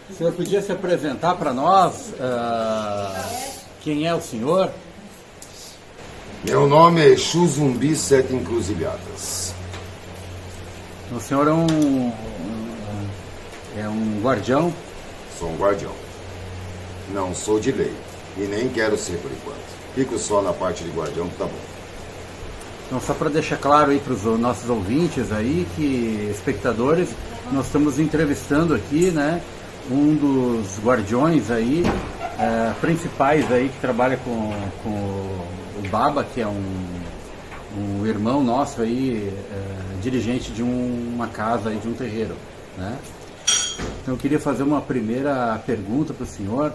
O senhor podia se apresentar para nós? Quem é o senhor? Meu nome é Exu Zumbi Sete Encruzilhadas. O senhor é um guardião? Sou um guardião. Não sou de lei e nem quero ser por enquanto. Fico só na parte de guardião que tá bom. Então, só para deixar claro aí para os nossos ouvintes aí, que espectadores, nós estamos entrevistando aqui, né, um dos guardiões aí, principais aí, que trabalha com o Baba, que é um irmão nosso aí, dirigente de uma casa aí, de um terreiro, né? Então eu queria fazer uma primeira pergunta para o senhor,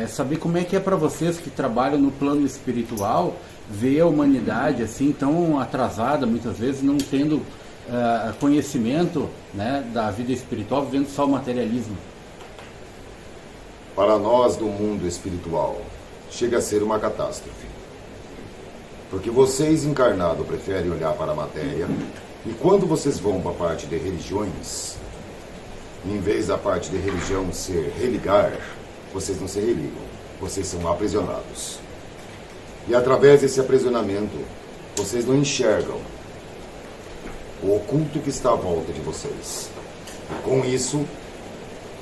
saber como é que é para vocês que trabalham no plano espiritual, ver a humanidade assim tão atrasada, muitas vezes não tendo conhecimento, né, da vida espiritual, vivendo só o materialismo. Para nós do mundo espiritual, chega a ser uma catástrofe. Porque vocês encarnados preferem olhar para a matéria, e quando vocês vão para a parte de religiões, em vez da parte de religião ser religar, vocês não se religam, vocês são aprisionados. E através desse aprisionamento, vocês não enxergam o oculto que está à volta de vocês. E com isso,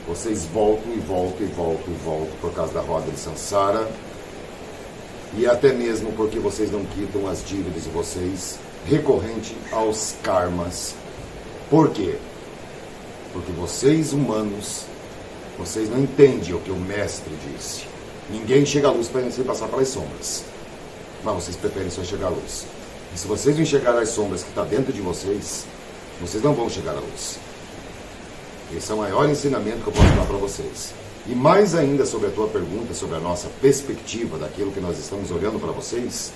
vocês voltam e voltam e voltam e voltam por causa da roda de Sansara, e até mesmo porque vocês não quitam as dívidas de vocês, recorrente aos karmas. Por quê? Porque vocês humanos, vocês não entendem o que o mestre disse. Ninguém chega à luz para sem passar pelas sombras. Mas vocês preferem só chegar à luz. E se vocês não enxergarem as sombras que está dentro de vocês, vocês não vão chegar à luz. Esse é o maior ensinamento que eu posso dar para vocês. E mais ainda sobre a tua pergunta, sobre a nossa perspectiva daquilo que nós estamos olhando para vocês,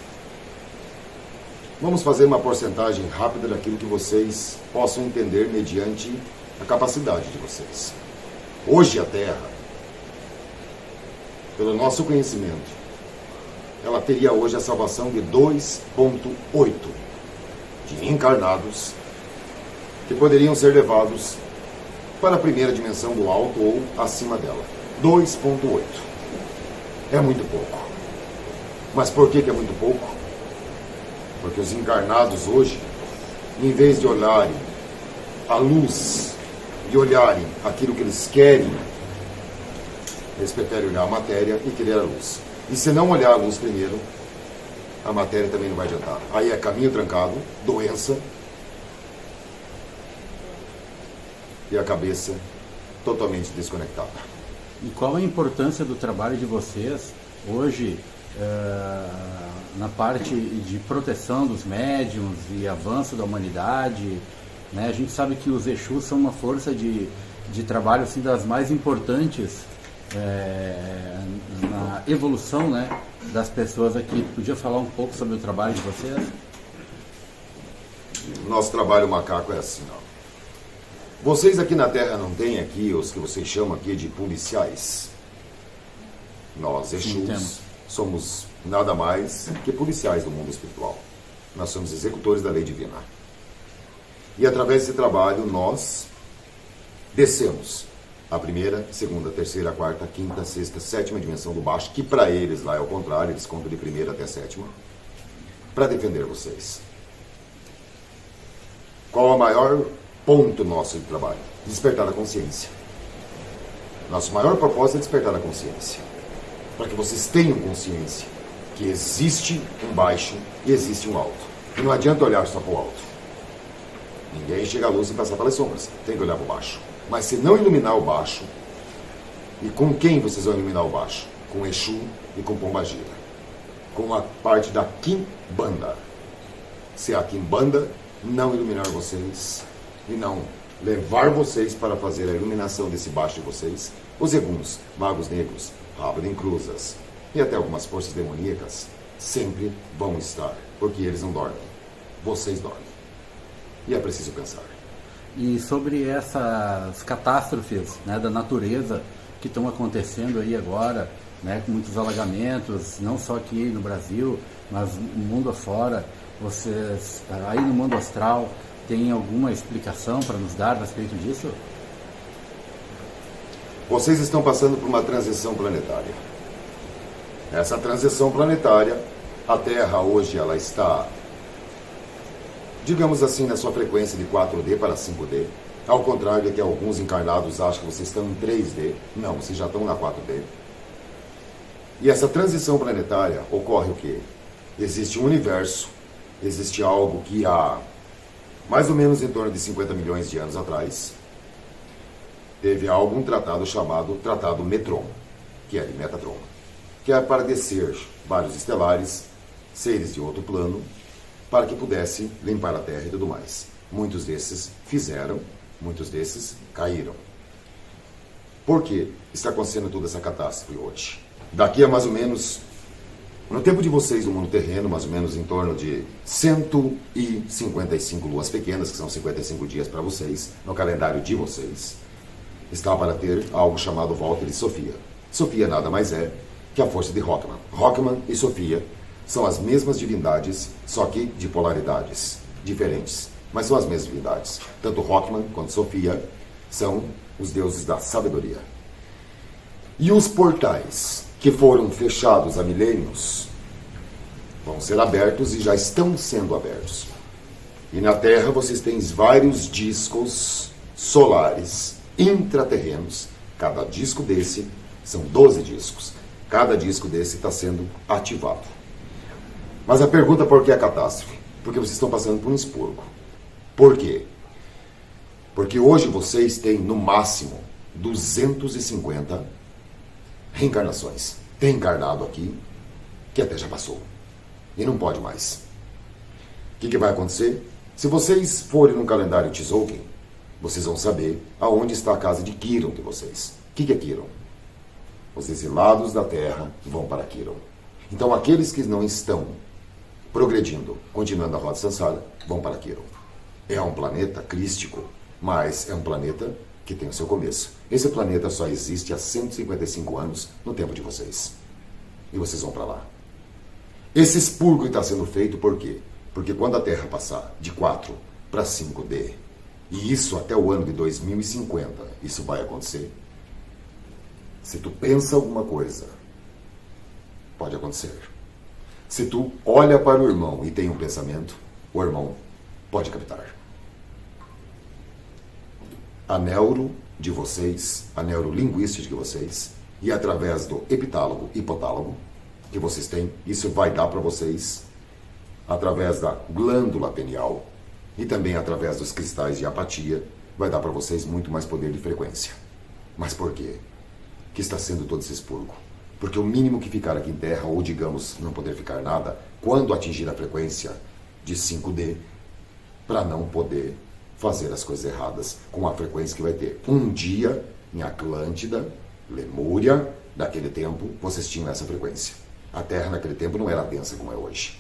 vamos fazer uma porcentagem rápida daquilo que vocês possam entender mediante a capacidade de vocês. Hoje a Terra, pelo nosso conhecimento, ela teria hoje a salvação de 2,8 de encarnados que poderiam ser levados para a primeira dimensão do alto ou acima dela. 2,8. É muito pouco. Mas por que é muito pouco? Porque os encarnados hoje, em vez de olharem a luz e olharem aquilo que eles querem, eles preferem olhar a matéria e querer a luz. E se não olhar a luz primeiro, a matéria também não vai adiantar. Aí é caminho trancado, doença, e a cabeça totalmente desconectada. E qual a importância do trabalho de vocês hoje na parte de proteção dos médiuns e avanço da humanidade, né? A gente sabe que os Exus são uma força de trabalho assim, das mais importantes na evolução, né, das pessoas aqui. Podia falar um pouco sobre o trabalho de vocês? Nosso trabalho macaco é assim, ó. Vocês aqui na Terra não têm aqui os que vocês chamam aqui de policiais. Nós, Exus, somos nada mais que policiais do mundo espiritual. Nós somos executores da lei divina. E através desse trabalho nós descemos a primeira, segunda, terceira, quarta, quinta, sexta, sétima dimensão do baixo, que para eles lá é o contrário, eles contam de primeira até sétima, para defender vocês. Qual o maior ponto nosso de trabalho? Despertar a consciência. Nosso maior propósito é despertar a consciência. Para que vocês tenham consciência que existe um baixo e existe um alto. E não adianta olhar só para o alto. Ninguém chega à luz sem passar pelas sombras. Tem que olhar para o baixo. Mas se não iluminar o baixo, e com quem vocês vão iluminar o baixo? Com Exu e com Pombagira. Com a parte da Quimbanda. Se a Quimbanda não iluminar vocês e não levar vocês para fazer a iluminação desse baixo de vocês, os eguns, magos negros, rabo de encruzas e até algumas forças demoníacas sempre vão estar, porque eles não dormem. Vocês dormem. E é preciso pensar. E sobre essas catástrofes, né, da natureza que estão acontecendo aí agora, né, com muitos alagamentos, não só aqui no Brasil, mas no mundo afora, vocês aí no mundo astral tem alguma explicação para nos dar a respeito disso? Vocês estão passando por uma transição planetária. Essa transição planetária, a Terra hoje ela está, digamos assim, na sua frequência de 4D para 5D. Ao contrário que alguns encarnados acham que vocês estão em 3D. Não, vocês já estão na 4D. E essa transição planetária ocorre o quê? Existe um universo, existe algo que há mais ou menos em torno de 50 milhões de anos atrás, teve um tratado chamado Tratado Metron, que é de Metatron, que é para descer vários estelares, seres de outro plano, para que pudesse limpar a Terra e tudo mais. Muitos desses fizeram, muitos desses caíram. Por que está acontecendo toda essa catástrofe hoje? Daqui a mais ou menos, no tempo de vocês no mundo terreno, mais ou menos em torno de 155 luas pequenas, que são 55 dias para vocês, no calendário de vocês, está para ter algo chamado Volta de Sofia. Sofia nada mais é que a força de Rockman. Rockman e Sofia são as mesmas divindades, só que de polaridades diferentes, mas são as mesmas divindades. Tanto Rockman quanto Sofia são os deuses da sabedoria. E os portais que foram fechados há milênios vão ser abertos e já estão sendo abertos. E na Terra vocês têm vários discos solares intraterrenos. Cada disco desse são 12 discos. Cada disco desse está sendo ativado. Mas a pergunta por que a catástrofe? Porque vocês estão passando por um expurgo. Por quê? Porque hoje vocês têm no máximo 250 reencarnações. Tem encarnado aqui que até já passou. E não pode mais. O que vai acontecer? Se vocês forem no calendário Tzolk'in, vocês vão saber aonde está a casa de Kiron de vocês. O que é Kiron? Os exilados da Terra vão para Kiron. Então aqueles que não estão progredindo, continuando a roda Sansara, vão para Kiron. É um planeta crístico, mas é um planeta que tem o seu começo. Esse planeta só existe há 155 anos no tempo de vocês. E vocês vão para lá. Esse expurgo está sendo feito por quê? Porque quando a Terra passar de 4 para 5D, e isso até o ano de 2050, isso vai acontecer. Se tu pensa alguma coisa, pode acontecer. Se tu olha para o irmão e tem um pensamento, o irmão pode captar. A neuro de vocês, a neurolinguística de vocês, e através do epitálogo, hipotálamo, que vocês têm, isso vai dar para vocês, através da glândula pineal, e também através dos cristais de apatia, vai dar para vocês muito mais poder de frequência. Mas por quê? Que está sendo todo esse expurgo? Porque o mínimo que ficar aqui em Terra, ou digamos, não poder ficar nada, quando atingir a frequência de 5D, para não poder fazer as coisas erradas com a frequência que vai ter. Um dia, em Atlântida, Lemúria, naquele tempo, vocês tinham essa frequência. A Terra naquele tempo não era densa como é hoje.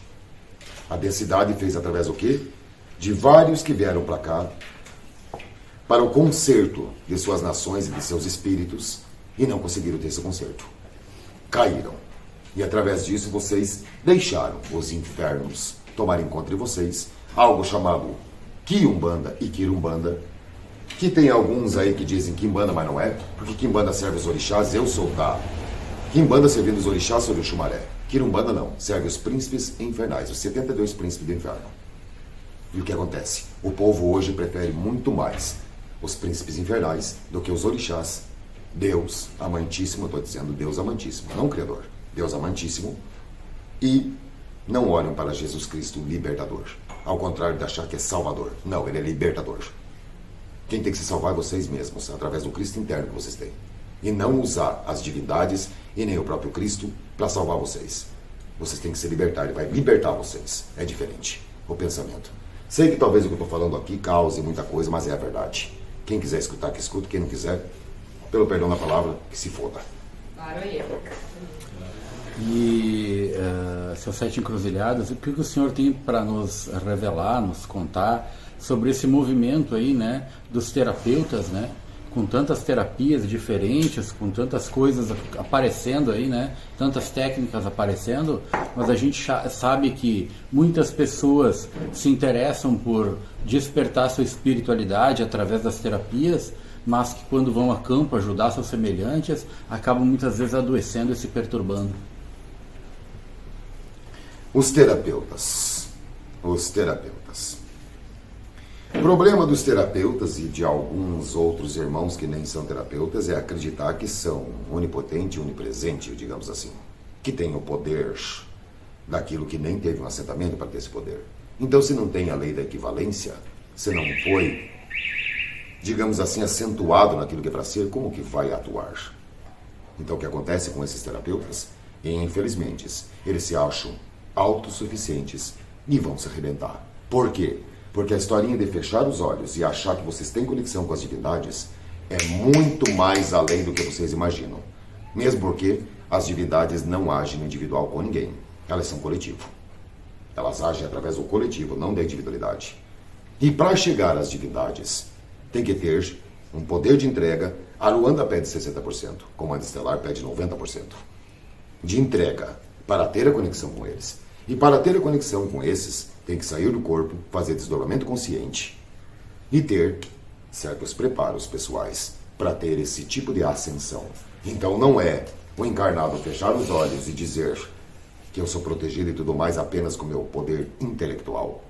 A densidade fez através do quê? De vários que vieram para cá, para o concerto de suas nações e de seus espíritos, e não conseguiram ter esse concerto. Caíram. E através disso vocês deixaram os infernos tomarem conta de vocês, algo chamado Quiumbanda e Quirumbanda, que tem alguns aí que dizem Quimbanda, mas não é, porque Quimbanda serve os orixás, eu sou da Quimbanda servindo os orixás sobre o Xumaré. Quirumbanda não, serve os príncipes infernais, os 72 príncipes do inferno. E o que acontece? O povo hoje prefere muito mais os príncipes infernais do que os orixás. Deus amantíssimo, eu estou dizendo Deus amantíssimo, não o Criador, Deus amantíssimo, e não olham para Jesus Cristo libertador, ao contrário de achar que é salvador. Não, ele é libertador. Quem tem que se salvar é vocês mesmos, através do Cristo interno que vocês têm, e não usar as divindades e nem o próprio Cristo para salvar vocês. Vocês têm que se libertar, ele vai libertar vocês. É diferente o pensamento. Sei que talvez o que eu estou falando aqui cause muita coisa, mas é a verdade. Quem quiser escutar, que escute. Quem não quiser, pelo perdão da palavra, que se foda. Claro, aí. E, seus 7 encruzilhadas, o que o senhor tem para nos revelar, nos contar sobre esse movimento aí, né, dos terapeutas, né, com tantas terapias diferentes, com tantas coisas aparecendo aí, né, tantas técnicas aparecendo, mas a gente sabe que muitas pessoas se interessam por despertar sua espiritualidade através das terapias, mas que quando vão a campo ajudar seus semelhantes, acabam muitas vezes adoecendo e se perturbando. Os terapeutas. Os terapeutas. O problema dos terapeutas e de alguns outros irmãos que nem são terapeutas é acreditar que são onipotente e onipresente, digamos assim, que tem o poder daquilo que nem teve um assentamento para ter esse poder. Então, se não tem a lei da equivalência, se não foi, digamos assim, acentuado naquilo que é para ser, como que vai atuar? Então, o que acontece com esses terapeutas? Infelizmente, eles se acham autossuficientes e vão se arrebentar. Por quê? Porque a historinha de fechar os olhos e achar que vocês têm conexão com as divindades é muito mais além do que vocês imaginam. Mesmo porque as divindades não agem individual com ninguém. Elas são coletivo. Elas agem através do coletivo, não da individualidade. E para chegar às divindades, tem que ter um poder de entrega. A Luanda pede 60%, o Comando Estelar pede 90% de entrega para ter a conexão com eles. E para ter a conexão com esses, tem que sair do corpo, fazer desdobramento consciente e ter certos preparos pessoais para ter esse tipo de ascensão. Então não é o encarnado fechar os olhos e dizer que eu sou protegido e tudo mais apenas com meu poder intelectual.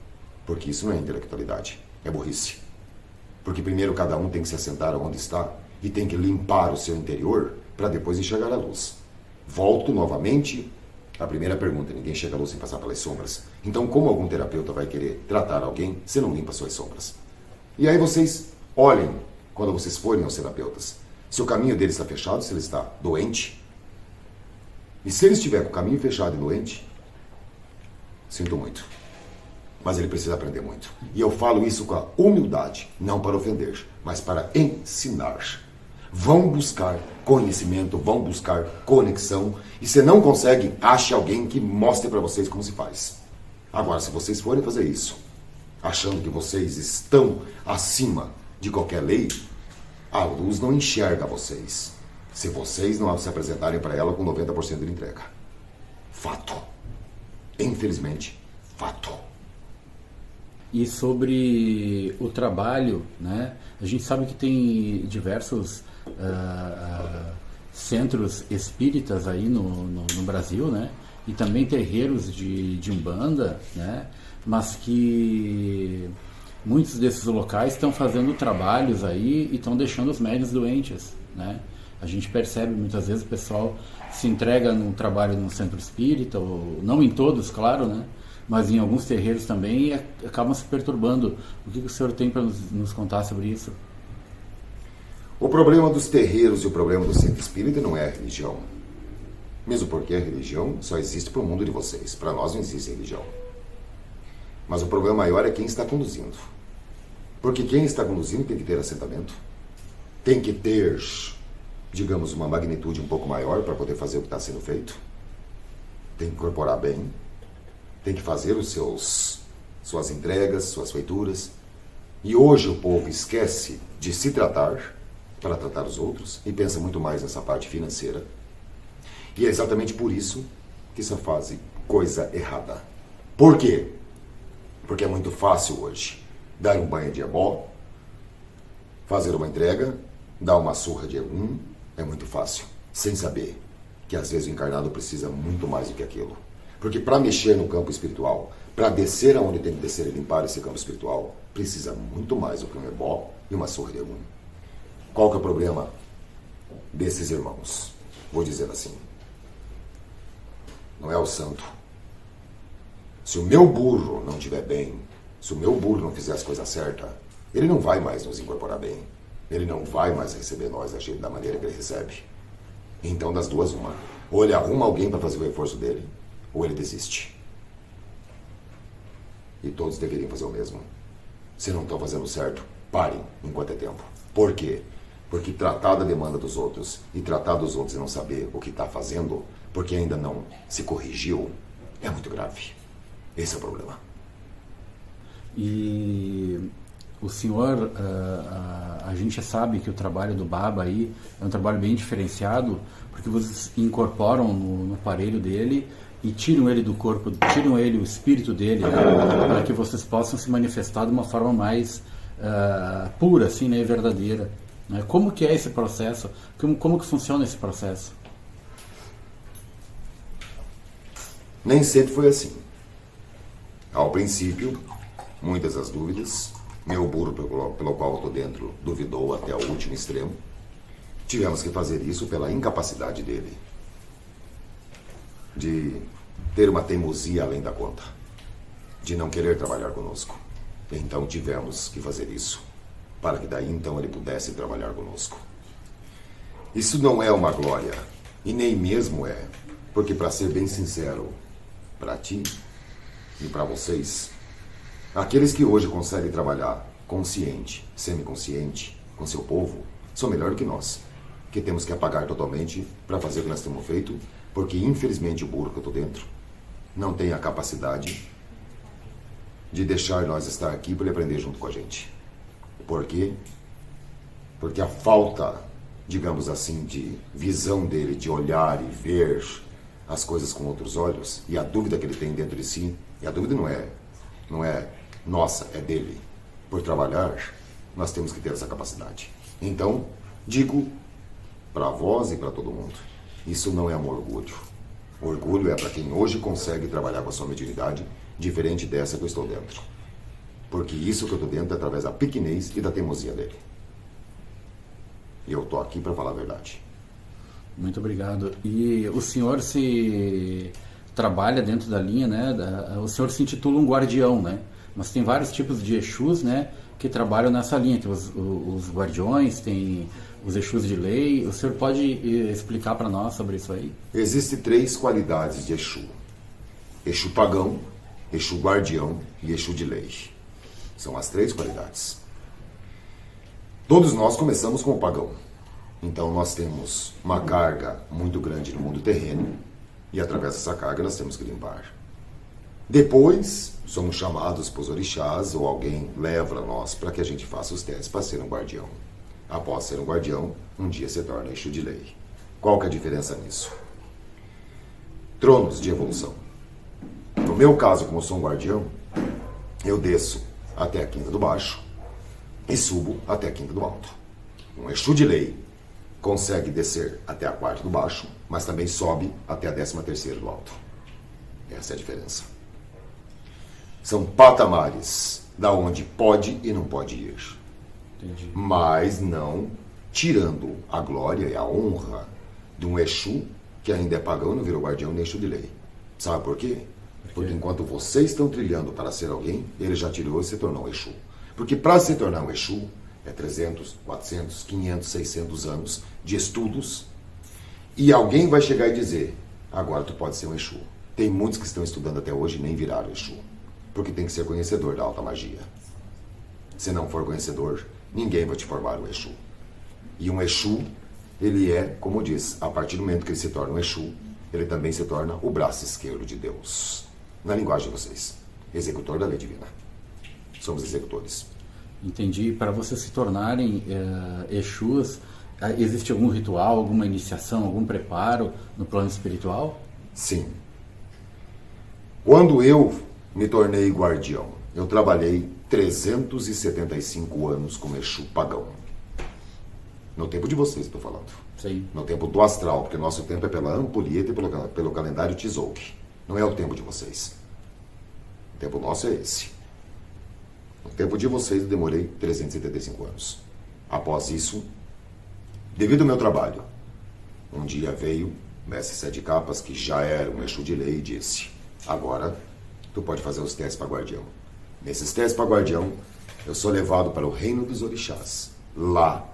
Porque isso não é intelectualidade, é burrice. Porque primeiro cada um tem que se assentar onde está e tem que limpar o seu interior para depois enxergar a luz. Volto novamente à primeira pergunta: ninguém chega à luz sem passar pelas sombras. Então, como algum terapeuta vai querer tratar alguém se não limpa suas sombras? E aí vocês olhem, quando vocês forem aos terapeutas, se o caminho dele está fechado, se ele está doente. E se ele estiver com o caminho fechado e doente, sinto muito. Mas ele precisa aprender muito. E eu falo isso com a humildade, não para ofender, mas para ensinar. Vão buscar conhecimento, vão buscar conexão. E se não consegue, ache alguém que mostre para vocês como se faz. Agora, se vocês forem fazer isso, achando que vocês estão acima de qualquer lei, a luz não enxerga vocês. Se vocês não se apresentarem para ela com 90% de entrega. Fato. Infelizmente, fato. E sobre o trabalho, né? A gente sabe que tem diversos centros espíritas aí no Brasil, né? E também terreiros de Umbanda, né? Mas que muitos desses locais estão fazendo trabalhos aí e estão deixando os médiuns doentes, né? A gente percebe muitas vezes o pessoal se entrega num trabalho num centro espírita, ou não em todos, claro, né? Mas em alguns terreiros também, e acabam se perturbando. O que o senhor tem para nos contar sobre isso? O problema dos terreiros e o problema do centro espírita não é a religião. Mesmo porque a religião só existe para o mundo de vocês. Para nós não existe religião. Mas o problema maior é quem está conduzindo. Porque quem está conduzindo tem que ter assentamento. Tem que ter, digamos, uma magnitude um pouco maior para poder fazer o que está sendo feito. Tem que incorporar bem. Tem que fazer suas entregas, suas feituras. E hoje o povo esquece de se tratar para tratar os outros e pensa muito mais nessa parte financeira. E é exatamente por isso que só faz coisa errada. Por quê? Porque é muito fácil hoje dar um banho de ebó, fazer uma entrega, dar uma surra de Egum, é muito fácil, sem saber que às vezes o encarnado precisa muito mais do que aquilo. Porque para mexer no campo espiritual, para descer aonde tem que descer e limpar esse campo espiritual, precisa muito mais do que um ebó e uma surra de Egum. Qual que é o problema desses irmãos? Vou dizer assim. Não é o santo. Se o meu burro não estiver bem, se o meu burro não fizer as coisas certas, ele não vai mais nos incorporar bem. Ele não vai mais receber nós da maneira que ele recebe. Então, das duas, uma. Ou ele arruma alguém para fazer o reforço dele, ou ele desiste. E todos deveriam fazer o mesmo. Se não estão fazendo certo, parem enquanto é tempo. Por quê? Porque tratar da demanda dos outros e tratar dos outros e não saber o que está fazendo, porque ainda não se corrigiu, é muito grave. Esse é o problema. E o senhor, a gente sabe que o trabalho do Baba aí é um trabalho bem diferenciado, porque vocês incorporam no aparelho dele e tiram ele do corpo, tiram ele, o espírito dele, né, para que vocês possam se manifestar de uma forma mais pura, assim, né, e verdadeira. né? Como que é esse processo? Como que funciona esse processo? Nem sempre foi assim. Ao princípio, muitas das dúvidas, meu burro pelo qual eu estou dentro duvidou até o último extremo. Tivemos que fazer isso pela incapacidade dele de ter uma teimosia além da conta, de não querer trabalhar conosco. Então tivemos que fazer isso, para que daí então ele pudesse trabalhar conosco. Isso não é uma glória, e nem mesmo é, porque, para ser bem sincero, para ti e para vocês, aqueles que hoje conseguem trabalhar consciente, semiconsciente, com seu povo, são melhores que nós, que temos que apagar totalmente para fazer o que nós temos feito, porque infelizmente o burro que eu estou dentro não tem a capacidade de deixar nós estar aqui para ele aprender junto com a gente. Por quê? Porque a falta, digamos assim, de visão dele, de olhar e ver as coisas com outros olhos, e a dúvida que ele tem dentro de si, e a dúvida não é nossa, é dele. Por trabalhar, nós temos que ter essa capacidade. Então, digo para vós e para todo mundo, isso não é um orgulho. Orgulho é para quem hoje consegue trabalhar com a sua mediunidade, diferente dessa que eu estou dentro. Porque isso que eu estou dentro é através da pequenez e da teimosia dele. E eu estou aqui para falar a verdade. Muito obrigado. E o senhor se trabalha dentro da linha, né? O senhor se intitula um guardião, né? Mas tem vários tipos de Exus, né? Que trabalham nessa linha. Tem os guardiões, tem os Exus de lei. O senhor pode explicar para nós sobre isso aí? Existem 3 qualidades de Exu. Exu pagão, Exu guardião e Exu de lei. São as 3 qualidades. Todos nós começamos como pagão. Então nós temos uma carga muito grande no mundo terreno e através dessa carga nós temos que limpar. Depois somos chamados para os orixás ou alguém leva a nós para que a gente faça os testes para ser um guardião. Após ser um guardião, um dia se torna Exu de lei. Qual que é a diferença nisso? Tronos de evolução. No meu caso, como eu sou um guardião, eu desço até a quinta do baixo e subo até a quinta do alto. Um Exu de lei consegue descer até a quarta do baixo, mas também sobe até a 13ª do alto. Essa é a diferença. São patamares da onde pode e não pode ir. Entendi. Mas não tirando a glória e a honra de um Exu que ainda é pagão, não virou guardião nem Exu de lei. Sabe por quê? Porque enquanto vocês estão trilhando para ser alguém, ele já tirou e se tornou um Exu. Porque para se tornar um Exu, é 300, 400, 500, 600 anos de estudos. E alguém vai chegar e dizer, agora tu pode ser um Exu. Tem muitos que estão estudando até hoje e nem viraram Exu. Porque tem que ser conhecedor da alta magia. Se não for conhecedor, ninguém vai te formar um Exu. E um Exu, ele é, como diz, a partir do momento que ele se torna um Exu, ele também se torna o braço esquerdo de Deus. Na linguagem de vocês. Executor da lei divina. Somos executores. Entendi. Para vocês se tornarem Exus, existe algum ritual, alguma iniciação, algum preparo no plano espiritual? Sim. Quando eu me tornei guardião, eu trabalhei 375 anos como Exu pagão. No tempo de vocês, estou falando. Sim. No tempo do astral, porque nosso tempo é pela ampulheta e pelo calendário Tzolk'in. Não é o tempo de vocês. O tempo nosso é esse. No tempo de vocês, eu demorei 375 anos. Após isso, devido ao meu trabalho, um dia veio Mestre Sete Capas, que já era um Exu de lei, e disse, agora tu pode fazer os testes para guardião. Nesses testes para guardião, eu sou levado para o reino dos orixás. Lá,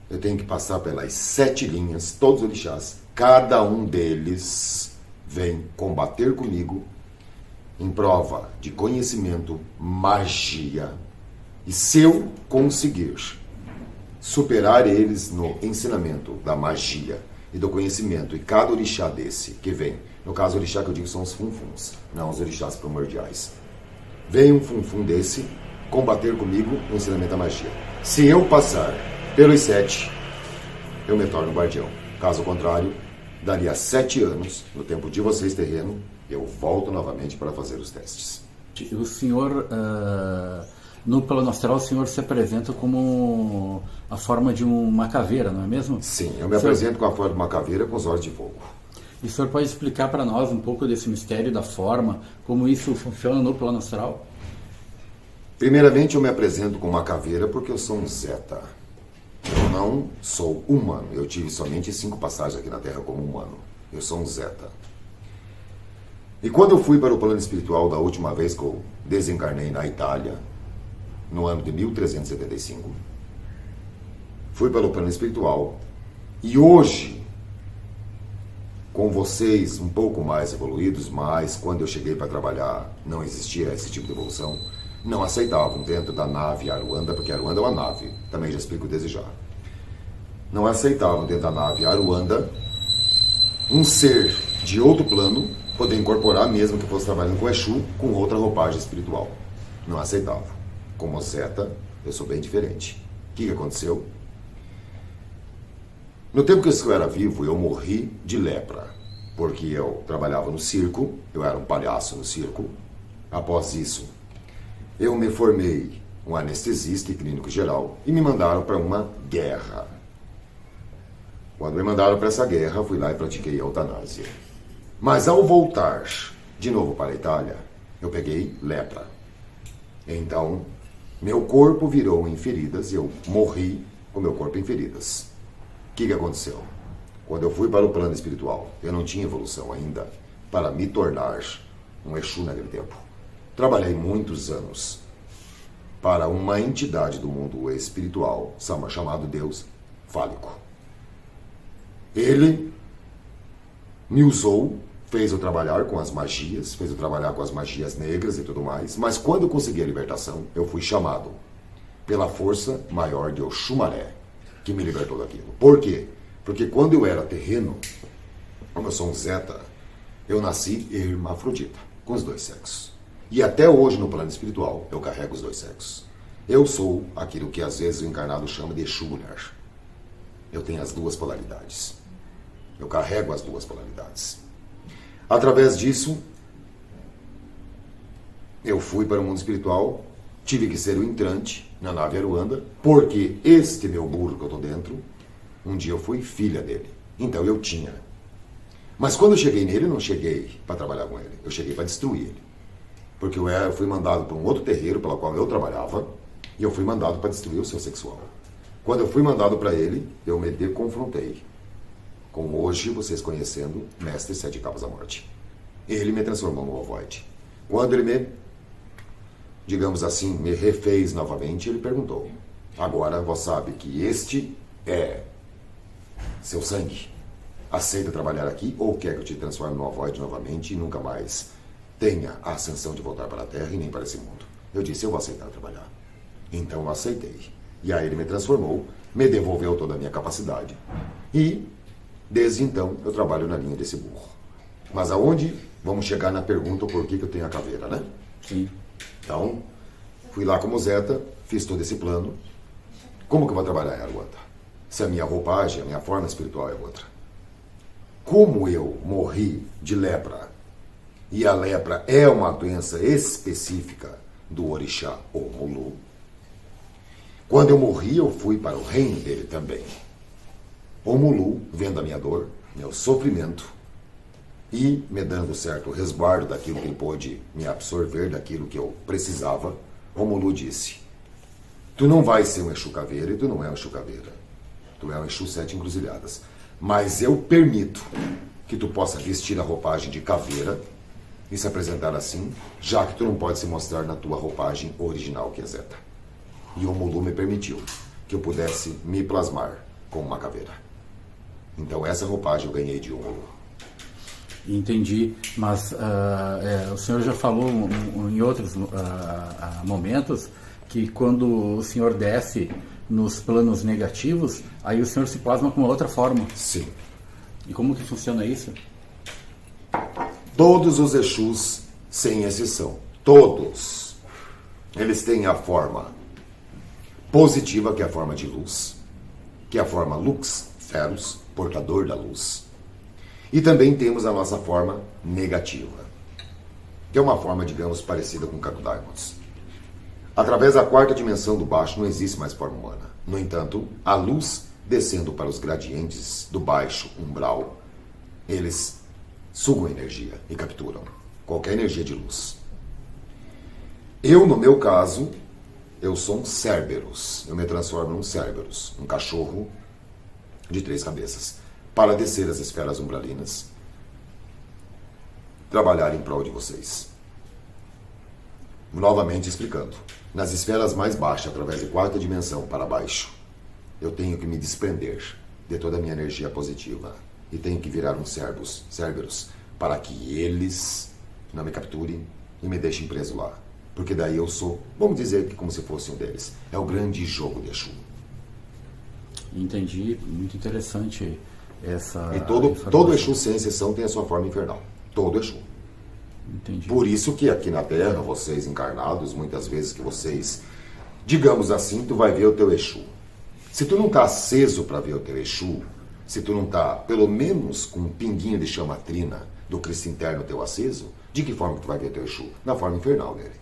eu tenho que passar pelas 7 linhas, todos os orixás. Cada um deles vem combater comigo em prova de conhecimento, magia. E se eu conseguir superar eles no ensinamento da magia e do conhecimento, e cada orixá desse que vem, no caso, orixá que eu digo são os funfuns, não os orixás primordiais. Vem um funfun desse combater comigo no ensinamento da magia. Se eu passar pelos 7, eu me torno guardião. Caso contrário, daria 7 anos, no tempo de vocês terreno, eu volto novamente para fazer os testes. O senhor no plano astral o senhor se apresenta como a forma de uma caveira, não é mesmo? Sim, eu me apresento com a forma de uma caveira com os olhos de fogo. E o senhor pode explicar para nós um pouco desse mistério da forma, como isso funciona no plano astral? Primeiramente, eu me apresento com uma caveira porque eu sou um Zeta. Eu não sou humano. Eu tive somente 5 passagens aqui na Terra como humano. Eu sou um Zeta. E quando eu fui para o plano espiritual da última vez que eu desencarnei na Itália, no ano de 1375, fui para o plano espiritual e hoje, com vocês um pouco mais evoluídos, mas quando eu cheguei para trabalhar não existia esse tipo de evolução, não aceitavam dentro da nave Aruanda, porque Aruanda é uma nave, também já explico desde já. Não aceitavam dentro da nave Aruanda um ser de outro plano poder incorporar, mesmo que fosse trabalhando com Exu, com outra roupagem espiritual. Não aceitavam. Como Zeta, eu sou bem diferente. O que aconteceu? No tempo que eu era vivo, eu morri de lepra, porque eu trabalhava no circo, eu era um palhaço no circo. Após isso, eu me formei um anestesista e clínico geral e me mandaram para uma guerra. Quando me mandaram para essa guerra, fui lá e pratiquei a eutanásia. Mas ao voltar de novo para a Itália, eu peguei lepra. Então, meu corpo virou em feridas e eu morri com meu corpo em feridas. O que aconteceu? Quando eu fui para o plano espiritual, eu não tinha evolução ainda para me tornar um Exu naquele tempo. Trabalhei muitos anos para uma entidade do mundo espiritual, chamado Deus Fálico. Ele me usou, fez eu trabalhar com as magias, fez eu trabalhar com as magias negras e tudo mais, mas quando eu consegui a libertação, eu fui chamado pela força maior de Oxumaré, que me libertou daquilo. Por quê? Porque quando eu era terreno, como eu sou um Zeta, eu nasci hermafrodita, com os 2 sexos. E até hoje, no plano espiritual, eu carrego os 2 sexos. Eu sou aquilo que às vezes o encarnado chama de Exu mulher. Eu tenho as 2 polaridades. Eu carrego as 2 polaridades. Através disso, eu fui para o mundo espiritual, tive que ser o entrante na nave Aruanda, porque este meu burro que eu estou dentro, um dia eu fui filha dele. Então eu tinha. Mas quando eu cheguei nele, eu não cheguei para trabalhar com ele, eu cheguei para destruir ele. Porque eu fui mandado para um outro terreiro pelo qual eu trabalhava, e eu fui mandado para destruir o seu sexual. Quando eu fui mandado para ele, eu me confrontei com hoje vocês conhecendo Mestre 7 Capas da Morte. Ele me transformou no ovoide. Quando ele me, digamos assim, me refez novamente, ele perguntou: agora você sabe que este é seu sangue? Aceita trabalhar aqui ou quer que eu te transforme no ovoide novamente e nunca mais tenha a ascensão de voltar para a Terra e nem para esse mundo? Eu disse: eu vou aceitar trabalhar. Então eu aceitei. E aí ele me transformou, me devolveu toda a minha capacidade. E desde então, eu trabalho na linha desse burro. Mas aonde? Vamos chegar na pergunta por que eu tenho a caveira, né? Sim. Então, fui lá como Zeta, fiz todo esse plano. Como que eu vou trabalhar em Aruanda? Se a minha roupagem, a minha forma espiritual é outra. Como eu morri de lepra, e a lepra é uma doença específica do orixá Omulu, quando eu morri, eu fui para o reino dele também. Omulu, vendo a minha dor, meu sofrimento, e me dando certo resguardo daquilo que ele pôde me absorver, daquilo que eu precisava, Omulu disse: tu não vais ser um Exu caveira e tu não é um Exu caveira. Tu é um Exu 7 encruzilhadas. Mas eu permito que tu possa vestir a roupagem de caveira e se apresentar assim, já que tu não pode se mostrar na tua roupagem original, que é Zeta. E Omulu me permitiu que eu pudesse me plasmar como uma caveira. Então essa roupagem eu ganhei de Omulu. Entendi, mas o senhor já falou em outros momentos que quando o senhor desce nos planos negativos, aí o senhor se plasma com uma outra forma. Sim. E como que funciona isso? Todos os Exus, sem exceção, todos, eles têm a forma positiva, que é a forma de luz, que é a forma Lux Ferus, portador da luz. E também temos a nossa forma negativa, que é uma forma, digamos, parecida com Caco Diamonds. Através da quarta dimensão do baixo não existe mais forma humana. No entanto, a luz descendo para os gradientes do baixo umbral, eles sugam energia e capturam qualquer energia de luz. Eu, no meu caso, eu sou um Cerberus. Eu me transformo num Cerberus, um cachorro de 3 cabeças, para descer as esferas umbralinas, trabalhar em prol de vocês. Novamente explicando, nas esferas mais baixas, através de quarta dimensão para baixo, eu tenho que me desprender de toda a minha energia positiva e tenho que virar um Cerberus para que eles não me capturem e me deixem preso lá. Porque daí eu sou, vamos dizer que como se fosse um deles. É o grande jogo de Exu. Entendi, muito interessante essa E todo Exu, sem exceção, tem a sua forma infernal. Todo Exu. Entendi. Por isso que aqui na Terra, vocês encarnados, muitas vezes que vocês, digamos assim, tu vai ver o teu Exu. Se tu não está aceso para ver o teu Exu, se tu não está, pelo menos, com um pinguinho de chama trina do Cristo interno teu aceso, de que forma que tu vai ver o teu Exu? Na forma infernal dele.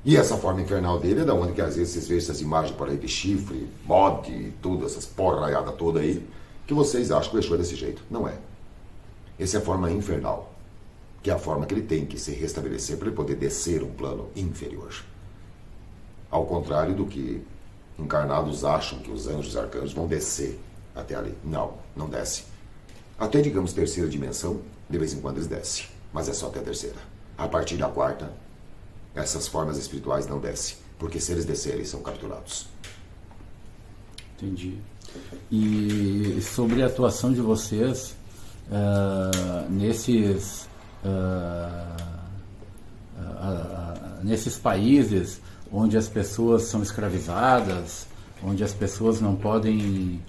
E essa forma infernal dele é da onde que às vezes vocês veem essas imagens por aí de chifre, bode e tudo, essas porraiadas toda aí, que vocês acham que o Exu é desse jeito. Não é. Essa é a forma infernal, que é a forma que ele tem que se restabelecer para ele poder descer um plano inferior. Ao contrário do que encarnados acham que os anjos e arcanjos vão descer até ali. Não, não desce. Até, digamos, terceira dimensão, de vez em quando eles descem, mas é só até a terceira. A partir da quarta, essas formas espirituais não descem, porque se eles descerem, são capturados. Entendi. E sobre a atuação de vocês nesses países onde as pessoas são escravizadas, onde as pessoas não podem,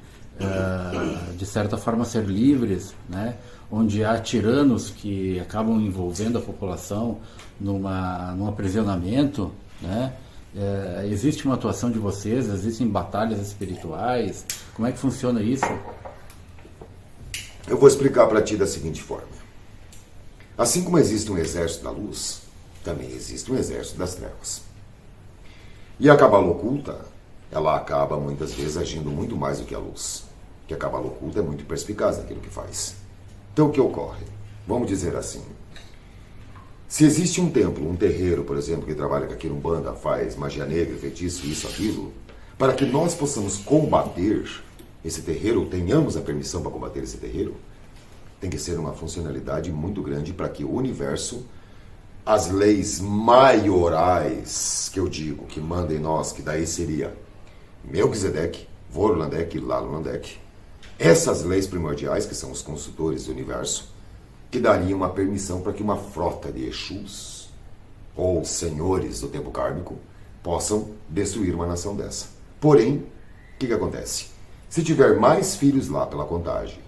de certa forma, ser livres, né? Onde há tiranos que acabam envolvendo a população num aprisionamento, né? Existe uma atuação de vocês? Existem batalhas espirituais? Como é que funciona isso? Eu vou explicar para ti da seguinte forma. Assim como existe um exército da luz, também existe um exército das trevas. E a Cabala Oculta, ela acaba muitas vezes agindo muito mais do que a luz. Que a Cabala Oculta é muito perspicaz naquilo que faz. Então o que ocorre? Vamos dizer assim. Se existe um templo, um terreiro, por exemplo, que trabalha com a quirumbanda, faz magia negra, feitiço, isso, aquilo, para que nós possamos combater esse terreiro, tenhamos a permissão para combater esse terreiro, tem que ser uma funcionalidade muito grande para que o universo, as leis maiorais, que eu digo, que mandam em nós, que daí seria Melquisedeque, Vorlandek e Lalunandek, essas leis primordiais, que são os consultores do universo, que dariam uma permissão para que uma frota de Exus, ou senhores do tempo kármico, possam destruir uma nação dessa. Porém, o que acontece? Se tiver mais filhos lá pela contagem,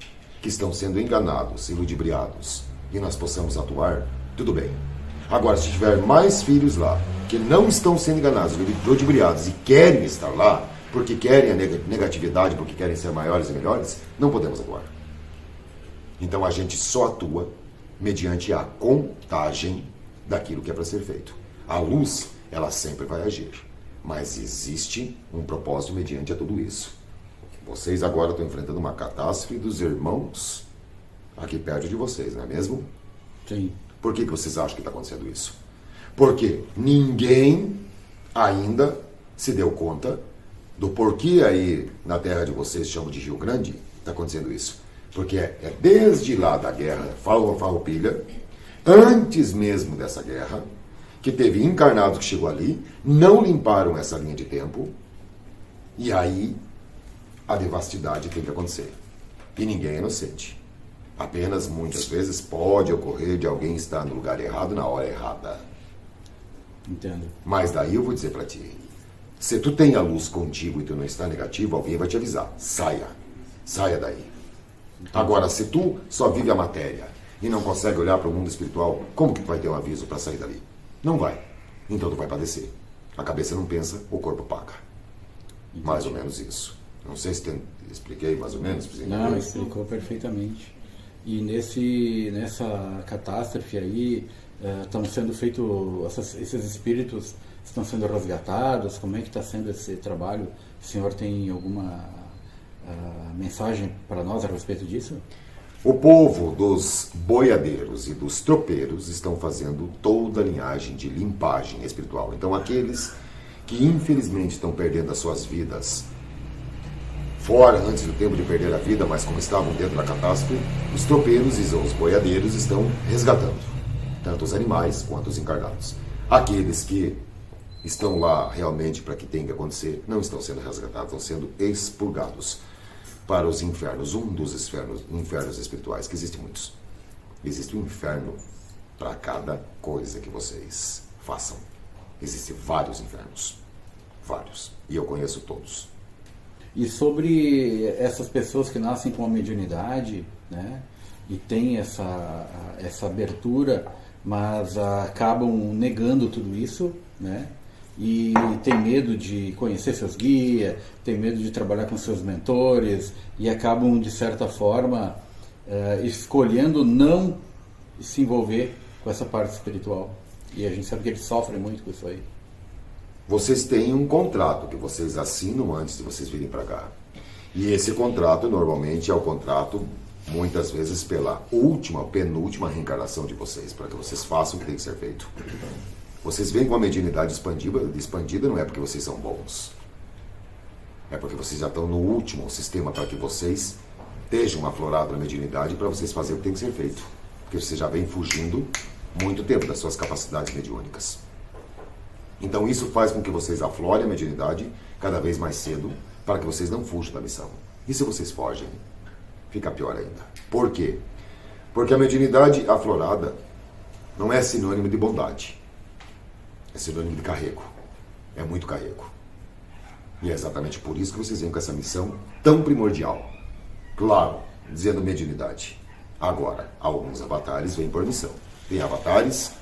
que estão sendo enganados e ludibriados, e nós possamos atuar, tudo bem. Agora, se tiver mais filhos lá, que não estão sendo enganados, ludibriados e querem estar lá, porque querem a negatividade, porque querem ser maiores e melhores, não podemos atuar. Então a gente só atua mediante a contagem daquilo que é para ser feito. A luz, ela sempre vai agir, mas existe um propósito mediante a tudo isso. Vocês agora estão enfrentando uma catástrofe dos irmãos aqui perto de vocês, não é mesmo? Sim. Por que vocês acham que está acontecendo isso? Porque ninguém ainda se deu conta do porquê aí na terra de vocês chamam de Rio Grande está acontecendo isso. Porque é desde lá da guerra Farroupilha, antes mesmo dessa guerra, que teve encarnados que chegou ali, não limparam essa linha de tempo, e aí a devastidade tem que acontecer. E ninguém é inocente. Apenas, muitas vezes, pode ocorrer de alguém estar no lugar errado na hora errada. Entendo. Mas daí eu vou dizer para ti, se tu tem a luz contigo e tu não está negativo, alguém vai te avisar. Saia. Saia daí. Agora, se tu só vive a matéria e não consegue olhar para o mundo espiritual, como que tu vai ter um aviso para sair dali? Não vai. Então tu vai padecer. A cabeça não pensa, o corpo paga. Entendi. Mais ou menos isso. Não sei se expliquei mais ou menos. Não, explicou perfeitamente. E nessa catástrofe aí, estão sendo feitos, esses espíritos estão sendo resgatados? Como é que está sendo esse trabalho? O senhor tem alguma mensagem para nós a respeito disso? O povo dos boiadeiros e dos tropeiros estão fazendo toda a linhagem de limpagem espiritual. Então, aqueles que infelizmente estão perdendo as suas vidas fora antes do tempo de perder a vida, mas como estavam dentro da catástrofe, os tropeiros e os boiadeiros estão resgatando tanto os animais quanto os encarnados. Aqueles que estão lá realmente para que tenha que acontecer não estão sendo resgatados, estão sendo expurgados para os infernos, um dos infernos espirituais, que existem muitos. Existe um inferno para cada coisa que vocês façam. Existem vários infernos. Vários. E eu conheço todos. E sobre essas pessoas que nascem com a mediunidade, né, e têm essa abertura, mas acabam negando tudo isso, né, e tem medo de conhecer seus guias, tem medo de trabalhar com seus mentores, e acabam, de certa forma, escolhendo não se envolver com essa parte espiritual. E a gente sabe que eles sofrem muito com isso aí. Vocês têm um contrato que vocês assinam antes de vocês virem para cá. E esse contrato, normalmente, é o contrato, muitas vezes, pela penúltima reencarnação de vocês, para que vocês façam o que tem que ser feito. Vocês vêm com a mediunidade expandida não é porque vocês são bons. É porque vocês já estão no último sistema para que vocês estejam aflorados na mediunidade para vocês fazerem o que tem que ser feito. Porque vocês já vêm fugindo muito tempo das suas capacidades mediúnicas. Então isso faz com que vocês aflorem a mediunidade cada vez mais cedo para que vocês não fujam da missão. E se vocês fogem, fica pior ainda. Por quê? Porque a mediunidade aflorada não é sinônimo de bondade. É sinônimo de carrego. É muito carrego. E é exatamente por isso que vocês vêm com essa missão tão primordial. Claro, dizendo mediunidade. Agora, alguns avatares vêm por missão. Tem avatares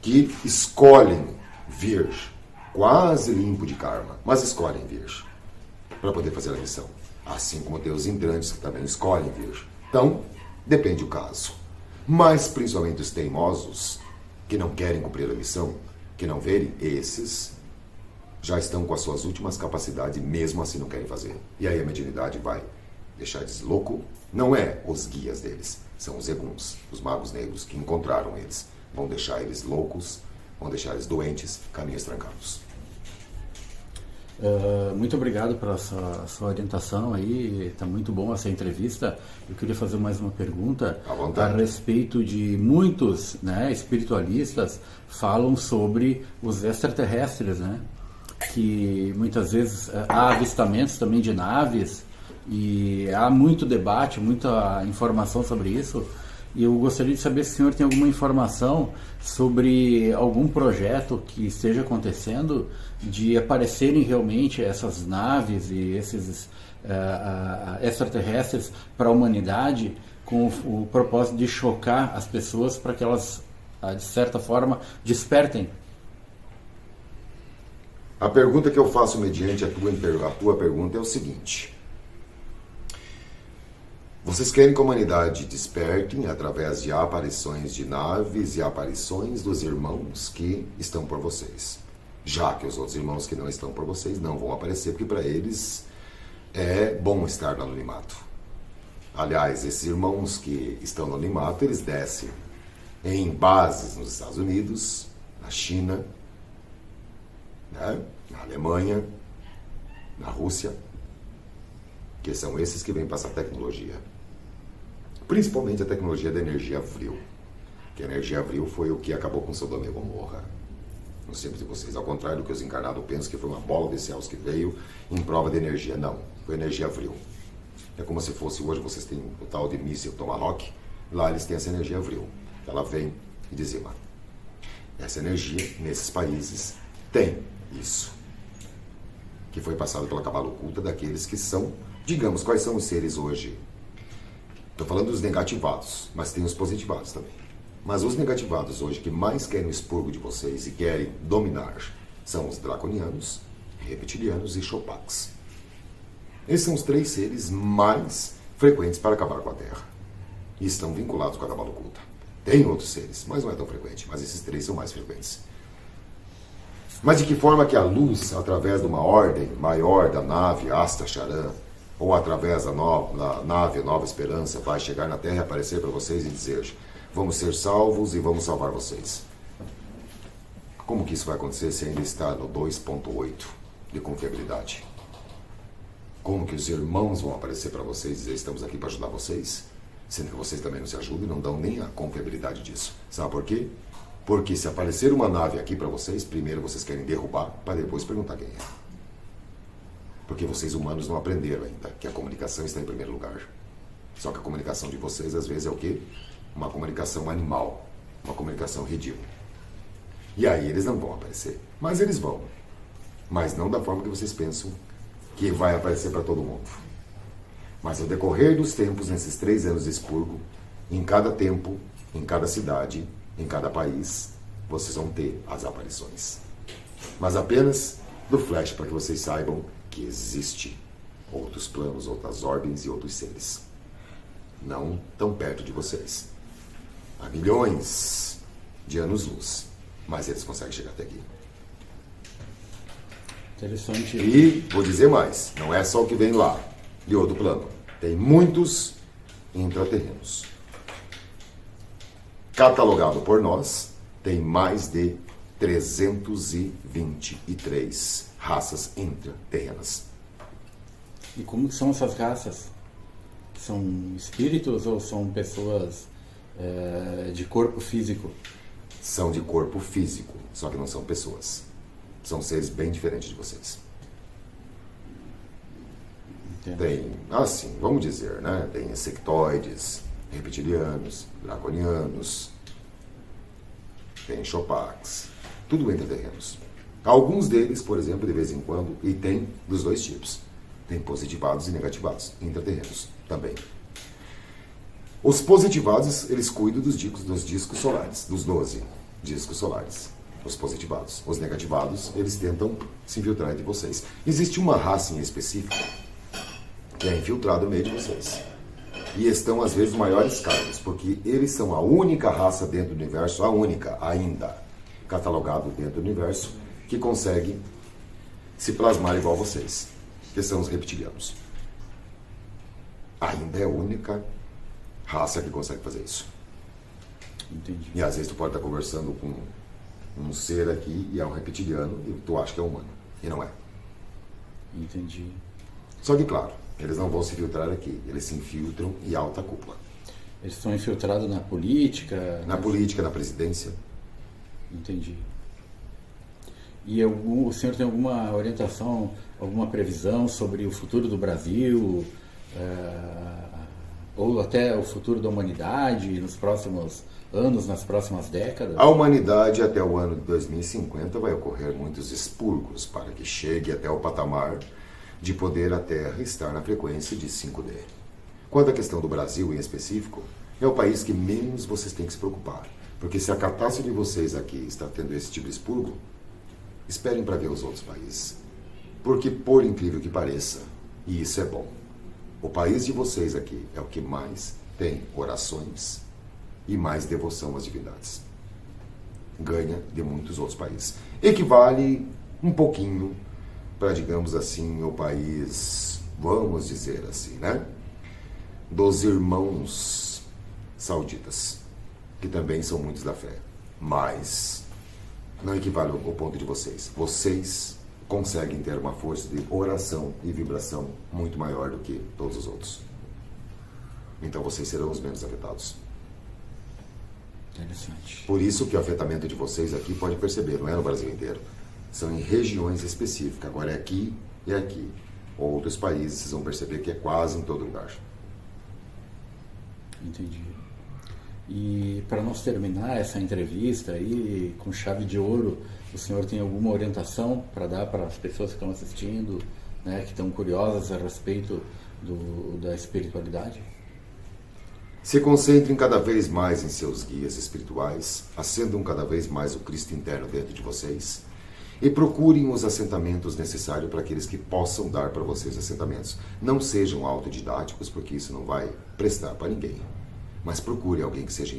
que escolhem vir quase limpo de karma, mas escolhem vir para poder fazer a missão. Assim como tem os hidrantes que também escolhem vir. Então, depende do caso. Mas, principalmente os teimosos, que não querem cumprir a missão, que não verem, esses já estão com as suas últimas capacidades e mesmo assim não querem fazer. E aí a mediunidade vai deixar eles loucos. Não é os guias deles, são os eguns, os magos negros que encontraram eles. Vão deixar eles loucos, vão deixar eles doentes, caminhos trancados. Muito obrigado pela sua orientação aí, está muito bom essa entrevista. Eu queria fazer mais uma pergunta a respeito de muitos, né, espiritualistas falam sobre os extraterrestres, né, que muitas vezes há avistamentos também de naves e há muito debate, muita informação sobre isso. E eu gostaria de saber se o senhor tem alguma informação sobre algum projeto que esteja acontecendo de aparecerem realmente essas naves e esses extraterrestres para a humanidade com o propósito de chocar as pessoas para que elas, de certa forma, despertem. A pergunta que eu faço mediante a tua pergunta é o seguinte: vocês querem que a humanidade desperte através de aparições de naves e aparições dos irmãos que estão por vocês. Já que os outros irmãos que não estão por vocês não vão aparecer, porque para eles é bom estar no anonimato. Aliás, esses irmãos que estão no anonimato, eles descem em bases nos Estados Unidos, na China, né? Na Alemanha, na Rússia, que são esses que vêm passar tecnologia. Principalmente a tecnologia da energia vril. Que a energia vril foi o que acabou com Sodoma e Gomorra. Não sei de vocês, ao contrário do que os encarnados pensam que foi uma bola de céus que veio em prova de energia. Não, foi energia vril. É como se fosse, hoje vocês têm o tal de míssil Tomahawk, lá eles têm essa energia vril. Ela vem e dizima. Essa energia, nesses países, tem isso. Que foi passado pela cabala oculta daqueles que são, digamos, quais são os seres hoje? Estou falando dos negativados, mas tem os positivados também. Mas os negativados hoje que mais querem o expurgo de vocês e querem dominar são os draconianos, reptilianos e chopax. Esses são os 3 seres mais frequentes para acabar com a Terra. E estão vinculados com a cabala oculta. Tem outros seres, mas não é tão frequente. Mas esses 3 são mais frequentes. Mas de que forma que a luz, através de uma ordem maior da nave Asta Charan, ou através da nave Nova Esperança, vai chegar na Terra e aparecer para vocês e dizer: vamos ser salvos e vamos salvar vocês? Como que isso vai acontecer se ainda está no 2.8 de confiabilidade? Como que os irmãos vão aparecer para vocês e dizer: estamos aqui para ajudar vocês? Sendo que vocês também não se ajudam e não dão nem a confiabilidade disso. Sabe por quê? Porque se aparecer uma nave aqui para vocês, primeiro vocês querem derrubar, para depois perguntar quem é. Porque vocês humanos não aprenderam ainda que a comunicação está em primeiro lugar. Só que a comunicação de vocês, às vezes, é o quê? Uma comunicação animal, uma comunicação ridícula. E aí eles não vão aparecer. Mas eles vão. Mas não da forma que vocês pensam que vai aparecer para todo mundo. Mas ao decorrer dos tempos, nesses 3 anos de expurgo, em cada tempo, em cada cidade, em cada país, vocês vão ter as aparições. Mas apenas do flash, para que vocês saibam que existe outros planos, outras ordens e outros seres. Não tão perto de vocês. Há milhões de anos-luz. Mas eles conseguem chegar até aqui. Interessante. E vou dizer mais, não é só o que vem lá, de outro plano. Tem muitos intraterrenos. Catalogado por nós, tem mais de 323 raças intraterrenas. E como que são essas raças? São espíritos ou são pessoas de corpo físico? São de corpo físico, só que não são pessoas. São seres bem diferentes de vocês. Entendo. Tem, assim, vamos dizer, né? Tem insectoides, reptilianos, draconianos, tem chopax, tudo intraterrenos. Alguns deles, por exemplo, de vez em quando, e tem dos 2 tipos. Tem positivados e negativados, intraterrenos também. Os positivados, eles cuidam dos discos solares, dos 12 discos solares. Os positivados. Os negativados, eles tentam se infiltrar entre vocês. Existe uma raça em específico que é infiltrada no meio de vocês. E estão, às vezes, maiores cargos, porque eles são a única raça dentro do universo, a única ainda catalogado dentro do universo, que consegue se plasmar igual a vocês, que são os reptilianos. Ainda é a única raça que consegue fazer isso. Entendi. E às vezes tu pode estar conversando com um ser aqui e é um reptiliano e tu acha que é humano. E não é. Entendi. Só que, claro, eles não vão se filtrar aqui. Eles se infiltram em alta cúpula. Eles estão infiltrados na política? Na política, na presidência. Entendi. E o senhor tem alguma orientação, alguma previsão sobre o futuro do Brasil? Ou até o futuro da humanidade nos próximos anos, nas próximas décadas? A humanidade, até o ano de 2050, vai ocorrer muitos expurgos para que chegue até o patamar de poder a Terra estar na frequência de 5D. Quanto à questão do Brasil em específico, é o país que menos vocês têm que se preocupar. Porque se a catástrofe de vocês aqui está tendo esse tipo de expurgo, esperem para ver os outros países. Porque, por incrível que pareça, e isso é bom, o país de vocês aqui é o que mais tem orações e mais devoção às divindades. Ganha de muitos outros países. Equivale um pouquinho para, digamos assim, o país, vamos dizer assim, né? Dos irmãos sauditas, que também são muitos da fé. Mas não equivale ao ponto de vocês. Vocês conseguem ter uma força de oração e vibração muito maior do que todos os outros. Então vocês serão os menos afetados. Interessante. Por isso que o afetamento de vocês aqui, pode perceber, não é no Brasil inteiro. São em regiões específicas. Agora é aqui e aqui. Outros países, vocês vão perceber que é quase em todo lugar. Entendi. E para nós terminar essa entrevista aí com chave de ouro, o senhor tem alguma orientação para dar para as pessoas que estão assistindo, né, que estão curiosas a respeito da espiritualidade? Se concentrem cada vez mais em seus guias espirituais, acendam cada vez mais o Cristo interno dentro de vocês e procurem os assentamentos necessários para aqueles que possam dar para vocês assentamentos. Não sejam autodidáticos, porque isso não vai prestar para ninguém. Mas procure alguém que seja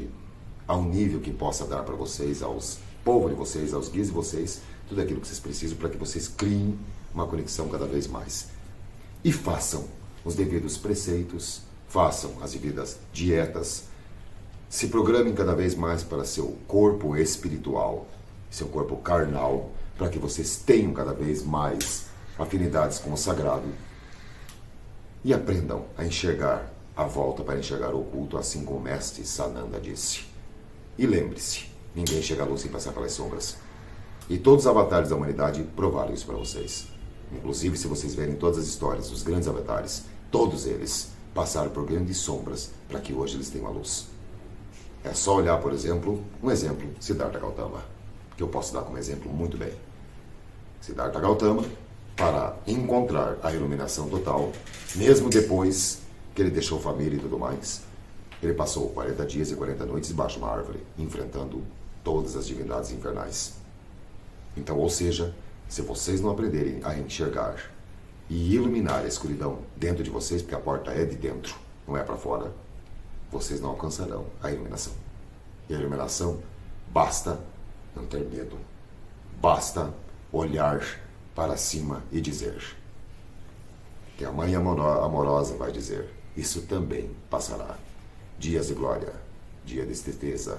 a um nível que possa dar para vocês, aos povo de vocês, aos guias de vocês, tudo aquilo que vocês precisam para que vocês criem uma conexão cada vez mais. E façam os devidos preceitos, façam as devidas dietas, se programem cada vez mais para seu corpo espiritual, seu corpo carnal, para que vocês tenham cada vez mais afinidades com o sagrado e aprendam a enxergar a volta para enxergar o oculto, assim como o mestre Sananda disse. E lembre-se, ninguém chega à luz sem passar pelas sombras. E todos os avatares da humanidade provaram isso para vocês. Inclusive, se vocês verem todas as histórias dos grandes avatares, todos eles passaram por grandes sombras para que hoje eles tenham a luz. É só olhar, por exemplo, Siddhartha Gautama, que eu posso dar como exemplo muito bem. Siddhartha Gautama, para encontrar a iluminação total, mesmo depois que ele deixou família e tudo mais, ele passou 40 dias e 40 noites debaixo de uma árvore, enfrentando todas as divindades infernais. Então, ou seja, se vocês não aprenderem a enxergar e iluminar a escuridão dentro de vocês, porque a porta é de dentro, não é para fora, vocês não alcançarão a iluminação. E a iluminação basta não ter medo, basta olhar para cima e dizer que a mãe amorosa vai dizer: isso também passará. Dias de glória, dia de tristeza,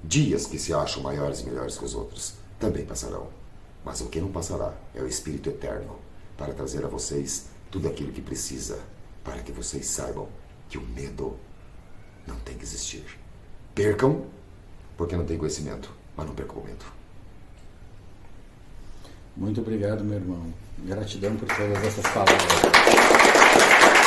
dias que se acham maiores e melhores que os outros, também passarão. Mas o que não passará é o Espírito Eterno, para trazer a vocês tudo aquilo que precisa, para que vocês saibam que o medo não tem que existir. Percam, porque não tem conhecimento, mas não percam o medo. Muito obrigado, meu irmão. Gratidão por todas essas palavras.